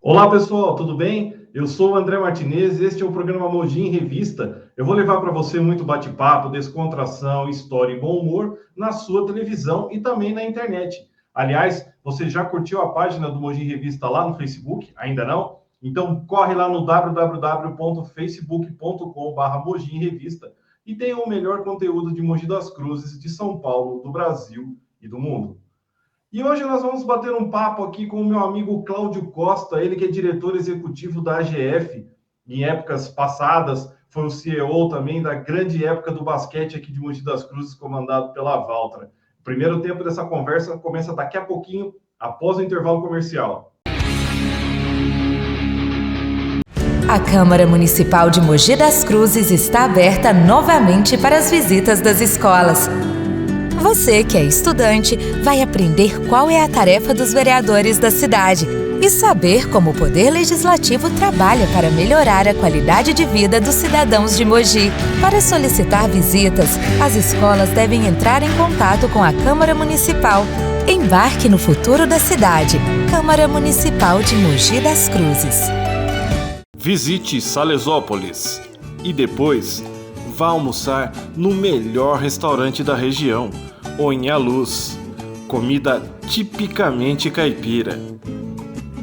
Olá pessoal, tudo bem? Eu sou o André Martinez, este é o programa Mogi em Revista. Eu vou levar para você muito bate-papo, descontração, história e bom humor na sua televisão e também na internet. Aliás, você já curtiu a página do Mogi em Revista lá no Facebook? Ainda não? Então corre lá no www.facebook.com/Mogi em Revista e tenha o melhor conteúdo de Mogi das Cruzes, de São Paulo, do Brasil e do mundo. E hoje nós vamos bater um papo aqui com o meu amigo Cláudio Costa, ele que é diretor executivo da AGF. Em épocas passadas, foi o CEO também da grande época do basquete aqui de Mogi das Cruzes, comandado pela Valtra. O primeiro tempo dessa conversa começa daqui a pouquinho, após o intervalo comercial. A Câmara Municipal de Mogi das Cruzes está aberta novamente para as visitas das escolas. Você que é estudante vai aprender qual é a tarefa dos vereadores da cidade e saber como o Poder Legislativo trabalha para melhorar a qualidade de vida dos cidadãos de Mogi. Para solicitar visitas, as escolas devem entrar em contato com a Câmara Municipal. Embarque no futuro da cidade. Câmara Municipal de Mogi das Cruzes. Visite Salesópolis e depois vá almoçar no melhor restaurante da região, o Inha Luz. Comida tipicamente caipira,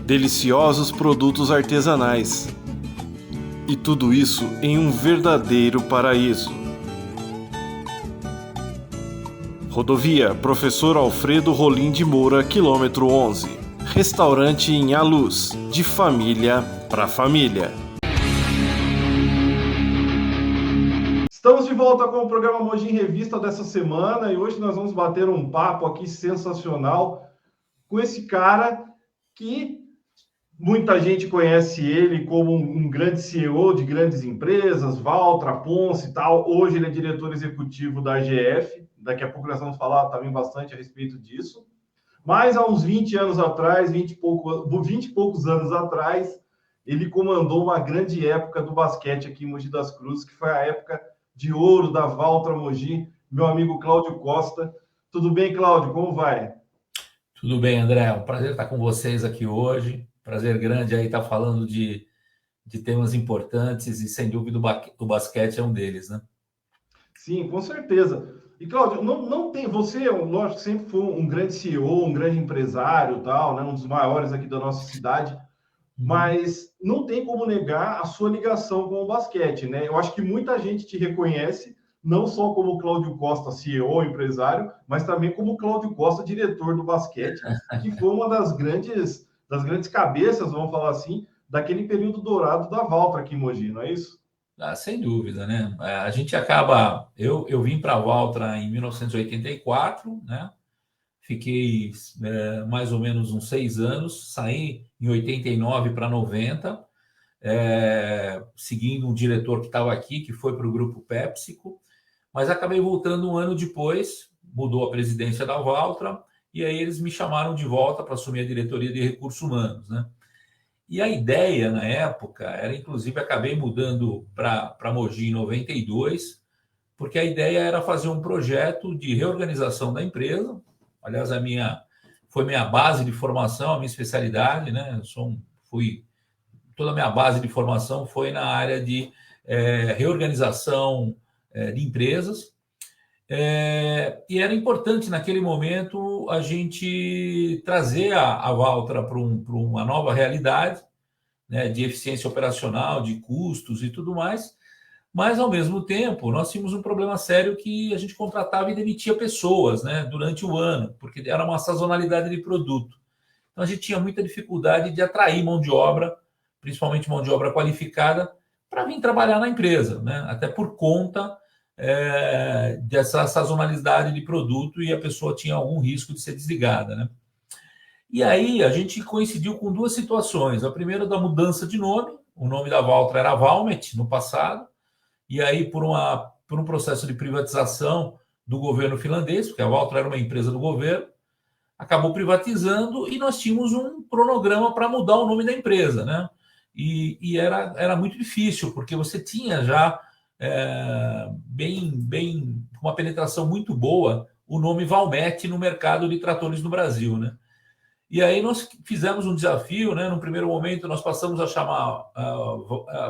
deliciosos produtos artesanais e tudo isso em um verdadeiro paraíso. Rodovia Professor Alfredo Rolim de Moura, quilômetro 11. Restaurante Inha Luz, de família para família. Estamos de volta com o programa Mogi em Revista dessa semana e hoje nós vamos bater um papo aqui sensacional com esse cara que muita gente conhece ele como um grande CEO de grandes empresas, Valtra, Ponce e tal. Hoje ele é diretor executivo da AGF. Daqui a pouco nós vamos falar também bastante a respeito disso. Mas há uns 20 anos atrás, 20 e poucos anos atrás, ele comandou uma grande época do basquete aqui em Mogi das Cruzes, que foi a época de ouro da Valtra Mogi, meu amigo Cláudio Costa. Tudo bem, Cláudio? Como vai? Tudo bem, André. É um prazer estar com vocês aqui hoje. Prazer grande aí estar falando de temas importantes e, sem dúvida, o basquete é um deles, né? Sim, com certeza. E, Cláudio, não tem... Você, lógico, sempre foi um grande CEO, um grande empresário, tal, né? Um dos maiores aqui da nossa cidade. Mas não tem como negar a sua ligação com o basquete, né? Eu acho que muita gente te reconhece, não só como Cláudio Costa, CEO, empresário, mas também como Cláudio Costa, diretor do basquete, que foi uma das grandes cabeças, vamos falar assim, daquele período dourado da Valtra aqui em Mogi, não é isso? Sem dúvida, né? A gente acaba... Eu vim para a Valtra em 1984, né? Fiquei mais ou menos uns 6 anos, saí em 89 para 90, seguindo um diretor que estava aqui, que foi para o Grupo PepsiCo, mas acabei voltando um ano depois, mudou a presidência da Valtra, e aí eles me chamaram de volta para assumir a diretoria de recursos humanos, né? E a ideia, na época, era, inclusive, acabei mudando para Mogi em 92, porque a ideia era fazer um projeto de reorganização da empresa. Aliás, foi minha base de formação, a minha especialidade, né? Toda a minha base de formação foi na área de reorganização de empresas. E era importante, naquele momento, a gente trazer a Valtra para uma nova realidade, né, de eficiência operacional, de custos e tudo mais. Mas, ao mesmo tempo, nós tínhamos um problema sério que a gente contratava e demitia pessoas, né, durante o ano, porque era uma sazonalidade de produto. Então, a gente tinha muita dificuldade de atrair mão de obra, principalmente mão de obra qualificada, para vir trabalhar na empresa, né, até por conta dessa sazonalidade de produto, e a pessoa tinha algum risco de ser desligada, né? E aí a gente coincidiu com 2 situações. A primeira, da mudança de nome. O nome da Valtra era Valmet no passado, e aí, por um processo de privatização do governo finlandês, porque a Valtra era uma empresa do governo, acabou privatizando, e nós tínhamos um cronograma para mudar o nome da empresa, né? E era muito difícil, porque você tinha já uma penetração muito boa o nome Valmet no mercado de tratores no Brasil, né? E aí nós fizemos um desafio, né? No primeiro momento, nós passamos a chamar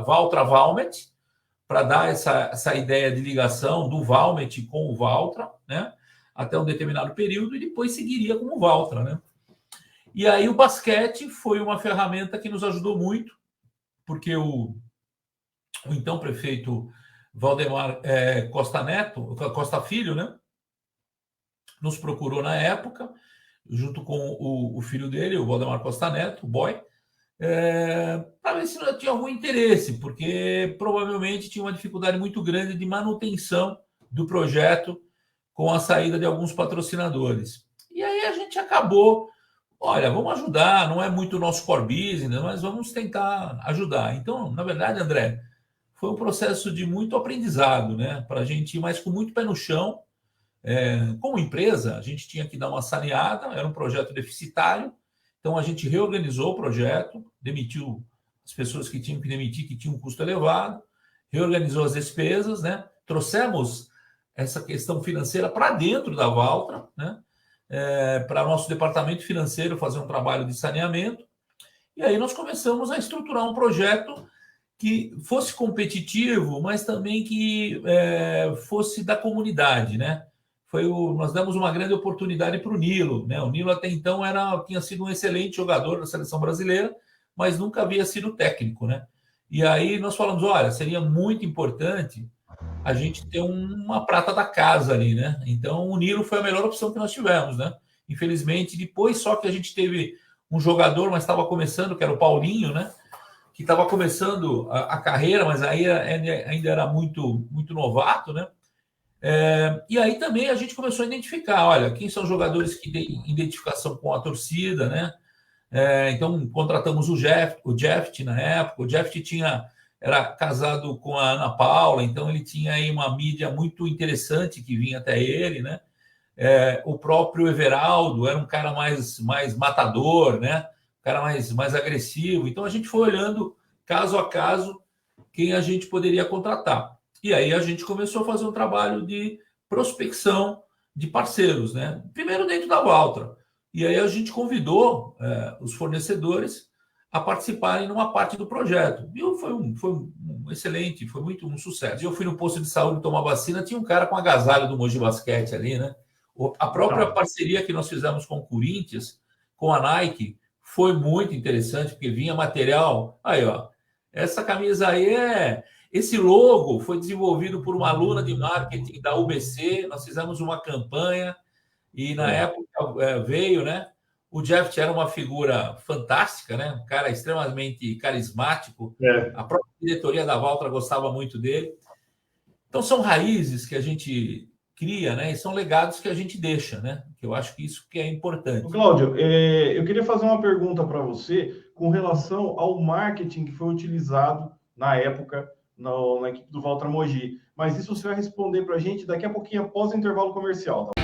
Valtra Valmet, para dar essa ideia de ligação do Valmet com o Valtra, né? Até um determinado período, e depois seguiria como Valtra, né? E aí o basquete foi uma ferramenta que nos ajudou muito, porque o então prefeito Valdemar Costa Filho, né? Nos procurou na época, junto com o filho dele, o Valdemar Costa Neto, o boy, para ver se não tinha algum interesse, porque provavelmente tinha uma dificuldade muito grande de manutenção do projeto com a saída de alguns patrocinadores. E aí a gente acabou, olha, vamos ajudar, não é muito nosso core business, mas vamos tentar ajudar. Então, na verdade, André, foi um processo de muito aprendizado, né? Para a gente ir mais com muito pé no chão. Como empresa, a gente tinha que dar uma saneada, era um projeto deficitário, então a gente reorganizou o projeto, demitiu as pessoas que tinham que demitir, que tinham um custo elevado, reorganizou as despesas, né? Trouxemos essa questão financeira para dentro da Valtra, né? Para nosso departamento financeiro fazer um trabalho de saneamento, e aí nós começamos a estruturar um projeto que fosse competitivo, mas também que fosse da comunidade, né? Nós demos uma grande oportunidade para o Nilo, né? O Nilo até então tinha sido um excelente jogador da seleção brasileira, mas nunca havia sido técnico, né? E aí nós falamos, olha, seria muito importante a gente ter uma prata da casa ali, né? Então o Nilo foi a melhor opção que nós tivemos, né? Infelizmente, depois só que a gente teve um jogador, mas estava começando, que era o Paulinho, né? Que estava começando a carreira, mas aí ainda era muito, muito novato, né? E aí também a gente começou a identificar, olha, quem são os jogadores que têm identificação com a torcida, né? Então contratamos o Jeft na época. O Jeft era casado com a Ana Paula, então ele tinha aí uma mídia muito interessante que vinha até ele, né? O próprio Everaldo era um cara mais matador, né? Um cara mais agressivo. Então a gente foi olhando caso a caso quem a gente poderia contratar. E aí a gente começou a fazer um trabalho de prospecção de parceiros, né? Primeiro dentro da Valtra. E aí a gente convidou os fornecedores a participarem numa parte do projeto. E foi um excelente, foi muito um sucesso. E eu fui no posto de saúde tomar vacina, tinha um cara com agasalho do Mogi Basquete ali, né? A própria parceria que nós fizemos com o Corinthians, com a Nike, foi muito interessante, porque vinha material. Aí, ó, essa camisa aí esse logo foi desenvolvido por uma aluna de marketing da UBC, nós fizemos uma campanha e na época veio, né? O Jeff era uma figura fantástica, né? Um cara extremamente carismático. A própria diretoria da Valtra gostava muito dele. Então são raízes que a gente cria, né? E são legados que a gente deixa, né? Que eu acho que isso que é importante. Cláudio, eu queria fazer uma pergunta para você com relação ao marketing que foi utilizado na época na equipe do Valtra Mogi. Mas isso você vai responder para a gente daqui a pouquinho, após o intervalo comercial. Tá?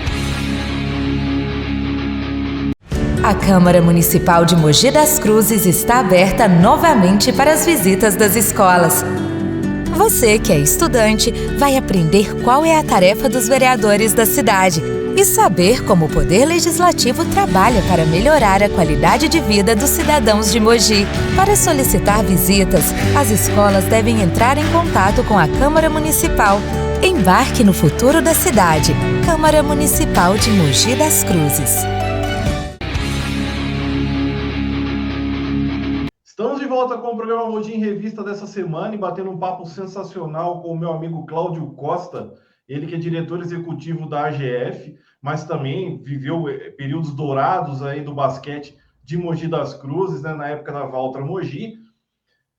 A Câmara Municipal de Mogi das Cruzes está aberta novamente para as visitas das escolas. Você que é estudante vai aprender qual é a tarefa dos vereadores da cidade e saber como o Poder Legislativo trabalha para melhorar a qualidade de vida dos cidadãos de Mogi. Para solicitar visitas, as escolas devem entrar em contato com a Câmara Municipal. Embarque no futuro da cidade. Câmara Municipal de Mogi das Cruzes. Estamos de volta com o programa Mogi em Revista dessa semana e batendo um papo sensacional com o meu amigo Cláudio Costa, ele que é diretor executivo da AGF, mas também viveu períodos dourados aí do basquete de Mogi das Cruzes, né, na época da Valtra Mogi.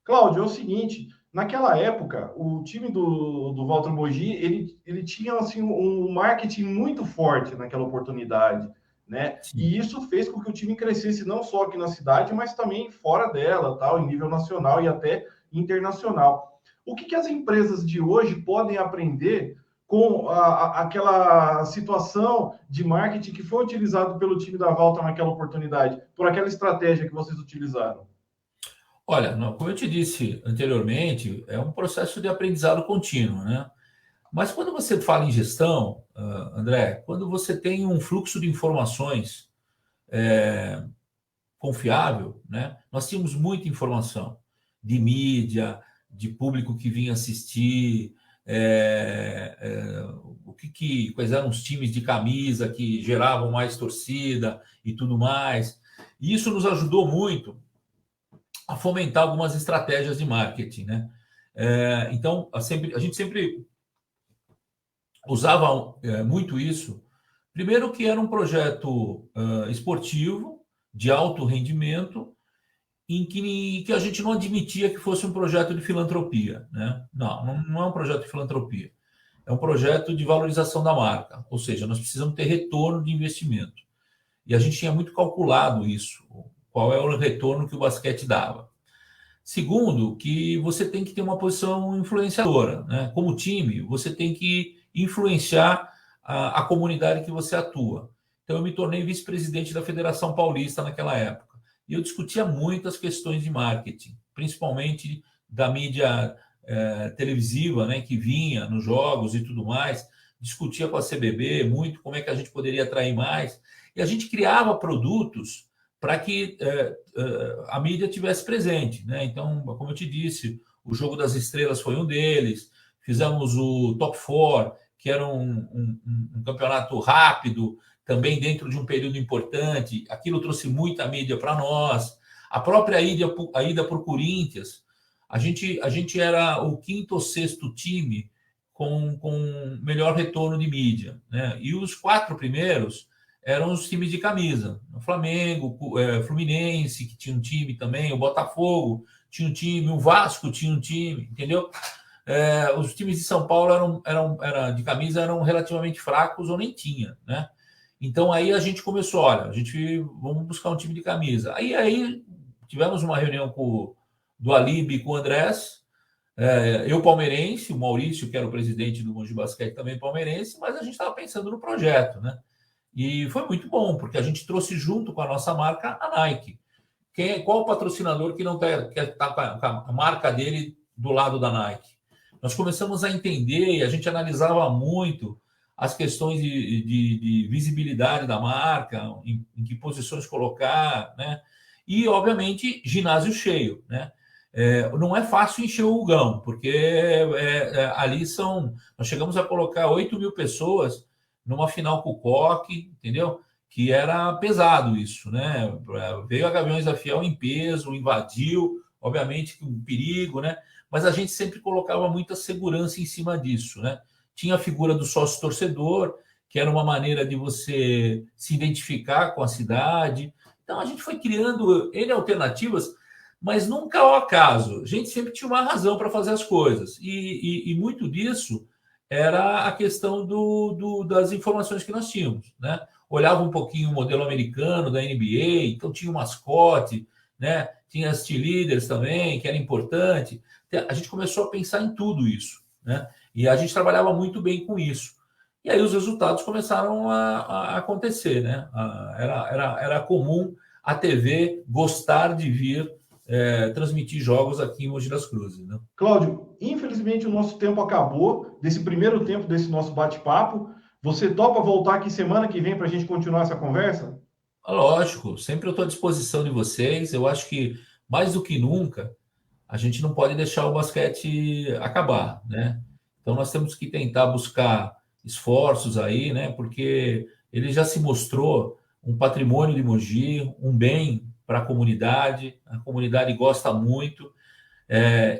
Cláudio, é o seguinte, naquela época, o time do Valtra Mogi, ele tinha assim, um marketing muito forte naquela oportunidade, né? E isso fez com que o time crescesse não só aqui na cidade, mas também fora dela, tal, em nível nacional e até internacional. O que as empresas de hoje podem aprender com aquela situação de marketing que foi utilizado pelo time da Valtra naquela oportunidade, por aquela estratégia que vocês utilizaram? Olha, como eu te disse anteriormente, é um processo de aprendizado contínuo, né? Mas quando você fala em gestão, André, quando você tem um fluxo de informações confiável, né, nós tínhamos muita informação de mídia, de público que vinha assistir, quais eram os times de camisa que geravam mais torcida e tudo mais. E isso nos ajudou muito a fomentar algumas estratégias de marketing, né? Então, a gente sempre usava muito isso. Primeiro que era um projeto esportivo, de alto rendimento, em que a gente não admitia que fosse um projeto de filantropia, né? Não é um projeto de filantropia. É um projeto de valorização da marca, ou seja, nós precisamos ter retorno de investimento. E a gente tinha muito calculado isso, qual é o retorno que o basquete dava. Segundo, que você tem que ter uma posição influenciadora, né? Como time, você tem que influenciar a comunidade que você atua. Então, eu me tornei vice-presidente da Federação Paulista naquela época. E eu discutia muitas questões de marketing, principalmente da mídia televisiva, né, que vinha nos jogos e tudo mais. Discutia com a CBB muito como é que a gente poderia atrair mais. E a gente criava produtos para que a mídia tivesse presente, né? Então, como eu te disse, o Jogo das Estrelas foi um deles. Fizemos o Top 4, que era um campeonato rápido, também dentro de um período importante. Aquilo trouxe muita mídia para nós. A própria ida para o Corinthians, a gente era o 5º ou 6º time com melhor retorno de mídia, né? E os 4 primeiros eram os times de camisa. O Flamengo, Fluminense, que tinha um time também, o Botafogo tinha um time, o Vasco tinha um time, entendeu? Os times de São Paulo de camisa eram relativamente fracos ou nem tinha, né? Então aí a gente começou, olha, vamos buscar um time de camisa. Aí tivemos uma reunião do Alib com o Andrés, eu palmeirense, o Maurício, que era o presidente do Mogi Basquete, também palmeirense, mas a gente estava pensando no projeto, né? E foi muito bom, porque a gente trouxe junto com a nossa marca a Nike. Qual o patrocinador que não quer estar com a marca dele do lado da Nike? Nós começamos a entender e a gente analisava muito as questões de visibilidade da marca, em que posições colocar, né? E, obviamente, ginásio cheio, né? Não é fácil encher o Hugão, porque ali nós chegamos a colocar 8.000 pessoas numa final com o Coque, entendeu? Que era pesado isso, né? Veio a Gaviões da Fiel em peso, invadiu, obviamente, um perigo, né? Mas a gente sempre colocava muita segurança em cima disso, né? Tinha a figura do sócio-torcedor, que era uma maneira de você se identificar com a cidade. Então, a gente foi criando N alternativas, mas nunca ao acaso. A gente sempre tinha uma razão para fazer as coisas. E muito disso era a questão das informações que nós tínhamos, né? Olhava um pouquinho o modelo americano da NBA, então tinha o mascote, né? Tinha as cheerleaders também, que era importante. A gente começou a pensar em tudo isso, né? E a gente trabalhava muito bem com isso. E aí os resultados começaram a acontecer, né? Era comum a TV gostar de vir transmitir jogos aqui em Mogi das Cruzes, né? Cláudio, infelizmente o nosso tempo acabou, desse primeiro tempo desse nosso bate-papo. Você topa voltar aqui semana que vem para a gente continuar essa conversa? Lógico, sempre eu estou à disposição de vocês. Eu acho que, mais do que nunca, a gente não pode deixar o basquete acabar, né? Então, nós temos que tentar buscar esforços aí, né? Porque ele já se mostrou um patrimônio de Mogi, um bem para a comunidade gosta muito.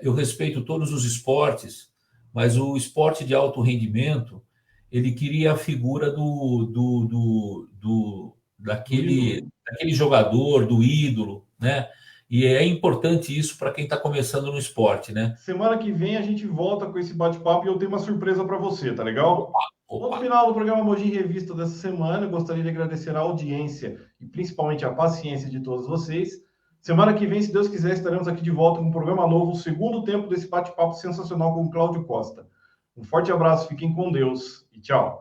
Eu respeito todos os esportes, mas o esporte de alto rendimento, ele queria a figura daquele jogador, do ídolo, né? E é importante isso para quem está começando no esporte, né? Semana que vem a gente volta com esse bate-papo e eu tenho uma surpresa para você, tá legal? Opa. No final do programa Mogi Revista dessa semana, eu gostaria de agradecer a audiência e principalmente a paciência de todos vocês. Semana que vem, se Deus quiser, estaremos aqui de volta com um programa novo, o segundo tempo desse bate-papo sensacional com o Cláudio Costa. Um forte abraço, fiquem com Deus e tchau.